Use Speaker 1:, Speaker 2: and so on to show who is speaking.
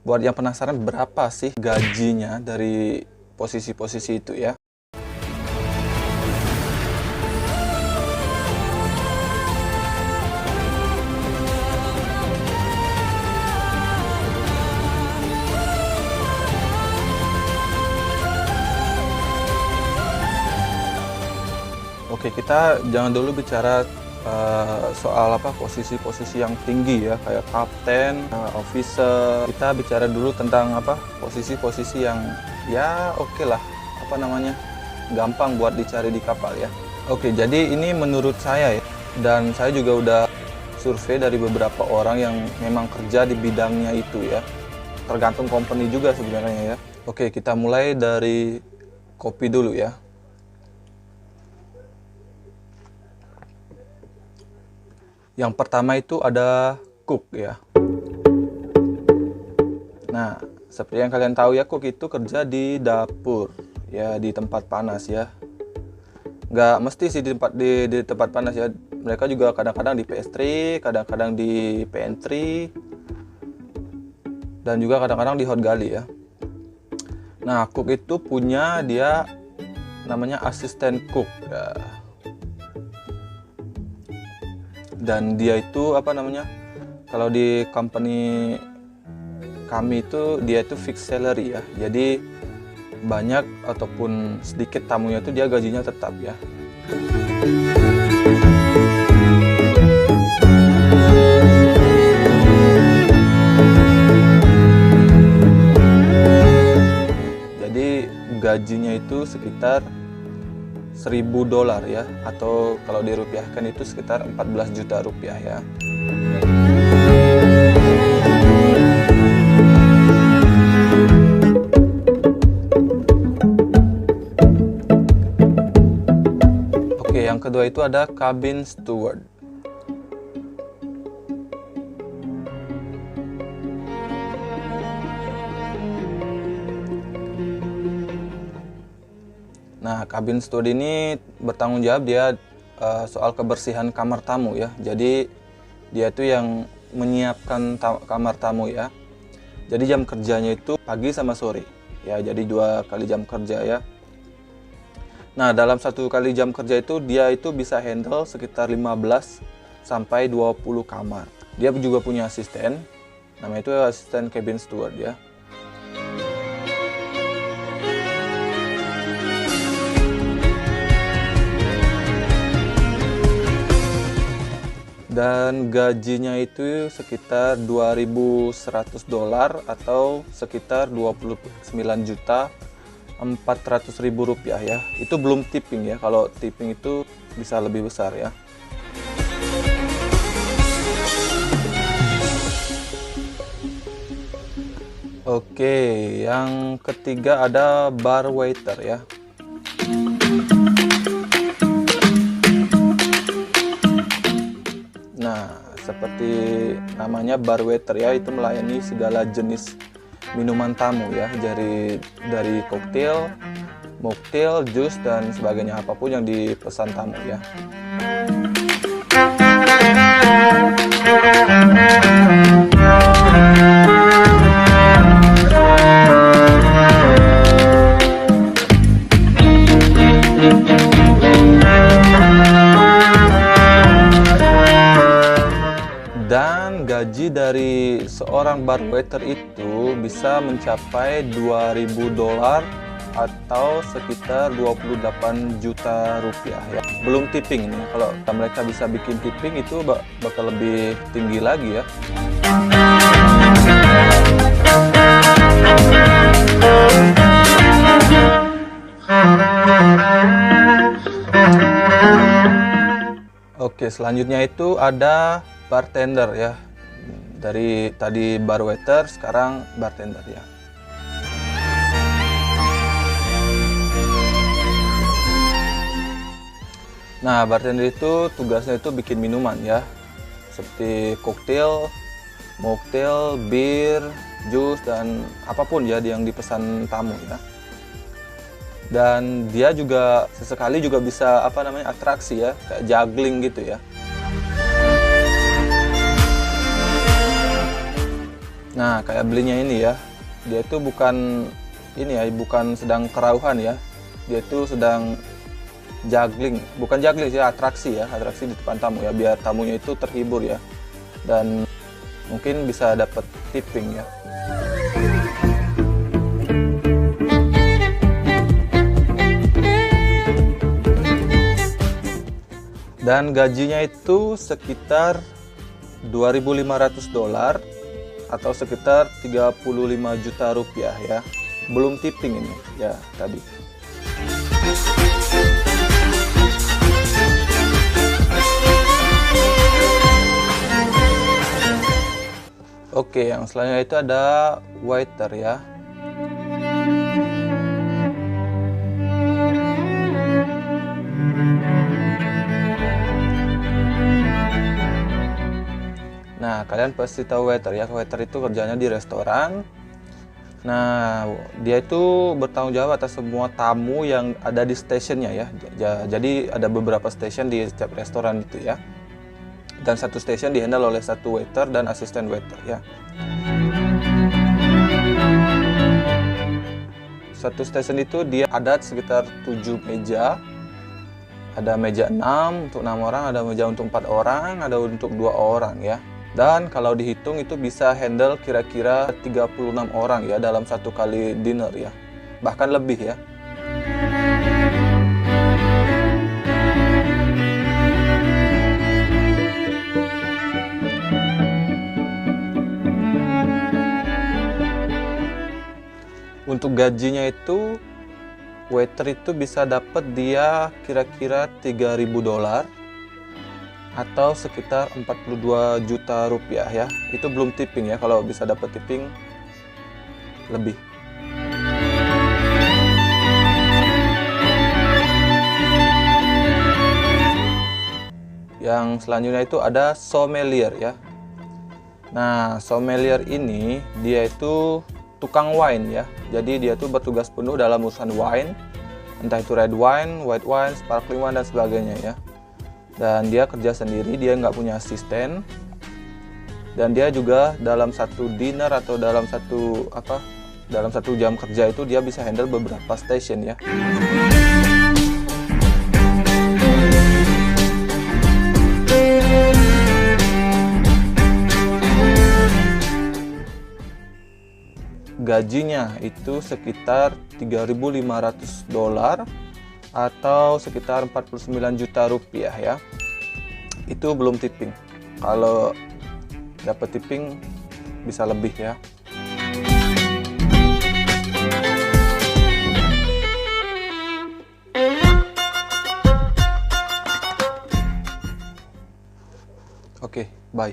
Speaker 1: Buat yang penasaran berapa sih gajinya dari posisi-posisi itu ya. Oke, kita jangan dulu bicara soal posisi-posisi yang tinggi ya, kayak kapten, officer. Kita bicara dulu tentang posisi-posisi yang ya oke lah, gampang buat dicari di kapal ya. Oke, jadi ini menurut saya ya, dan saya juga udah survei dari beberapa orang yang memang kerja di bidangnya itu ya. Tergantung company juga sebenarnya ya. Oke, kita mulai dari kopi dulu ya. Yang pertama itu ada cook ya. Nah, seperti yang kalian tahu ya, cook itu kerja di dapur ya, di tempat panas ya. Nggak mesti sih di tempat panas ya. Mereka juga kadang-kadang di pastry, kadang-kadang di pantry, dan juga kadang-kadang di hot galley ya. Nah, cook itu punya dia namanya assistant cook ya. Dan dia itu kalau di company kami itu dia itu fixed salary ya. Jadi banyak ataupun sedikit tamunya itu dia gajinya tetap ya. Jadi gajinya itu sekitar $1.000 ya, atau kalau dirupiahkan itu sekitar 14 juta rupiah ya. Oke, yang kedua itu ada cabin steward. Nah, cabin steward ini bertanggung jawab dia soal kebersihan kamar tamu ya. Jadi dia itu yang menyiapkan kamar tamu ya. Jadi jam kerjanya itu pagi sama sore ya. Jadi 2 kali jam kerja ya. Nah, dalam 1 kali jam kerja itu dia itu bisa handle sekitar 15 sampai 20 kamar. Dia juga punya asisten, namanya itu asisten cabin steward ya. Dan gajinya itu sekitar $2.100 atau sekitar 29.400.000 rupiah ya. Itu belum tipping ya. Kalau tipping itu bisa lebih besar ya. Oke, yang ketiga ada bar waiter ya. Nah, seperti namanya bar waiter ya, itu melayani segala jenis minuman tamu ya, dari koktail, mocktail, jus dan sebagainya, apapun yang dipesan tamu ya. Dan gaji dari seorang bar waiter itu bisa mencapai $2.000 atau sekitar 28 juta rupiah ya. Belum tipping ini. Kalau mereka bisa bikin tipping itu bakal lebih tinggi lagi ya. Oke, selanjutnya itu ada bartender ya. Dari tadi bar waiter, sekarang bartender ya. Nah, bartender itu tugasnya itu bikin minuman ya. Seperti koktail, mocktail, bir, jus dan apapun ya yang dipesan tamu ya. Dan dia juga sesekali juga bisa atraksi ya, kayak juggling gitu ya. Nah, kayak belinya ini ya, dia itu bukan ini ya, bukan sedang kerauhan ya, dia itu sedang juggling, bukan juggling sih, atraksi di depan tamu ya, biar tamunya itu terhibur ya, dan mungkin bisa dapat tipping ya. Dan gajinya itu sekitar $2.500 atau sekitar 35 juta rupiah ya. Belum tipping ini ya tadi. Oke, yang selanjutnya itu ada waiter ya. Nah, kalian pasti tahu waiter ya. Waiter itu kerjanya di restoran. Nah, dia itu bertanggung jawab atas semua tamu yang ada di stationnya ya. Jadi ada beberapa station di setiap restoran itu ya. Dan satu station dihandle oleh satu waiter dan asisten waiter ya. Satu station itu dia ada sekitar 7 meja. Ada meja 6 untuk 6 orang, ada meja untuk 4 orang, ada untuk 2 orang ya. Dan kalau dihitung itu bisa handle kira-kira 36 orang ya dalam satu kali dinner ya. Bahkan lebih ya. Untuk gajinya itu, waiter itu bisa dapat dia kira-kira $3.000 atau sekitar 42 juta rupiah ya. Itu belum tipping ya, kalau bisa dapat tipping lebih. Yang selanjutnya itu ada sommelier ya. Nah, sommelier ini dia itu tukang wine ya. Jadi dia tuh bertugas penuh dalam urusan wine, entah itu red wine, white wine, sparkling wine dan sebagainya ya. Dan dia kerja sendiri, dia nggak punya asisten. Dan dia juga dalam satu dinner atau dalam satu jam kerja itu dia bisa handle beberapa station ya. Gajinya itu sekitar $3.500 atau sekitar 49 juta rupiah ya. Itu belum tipping. Kalau dapat tipping bisa lebih ya. Oke, bye.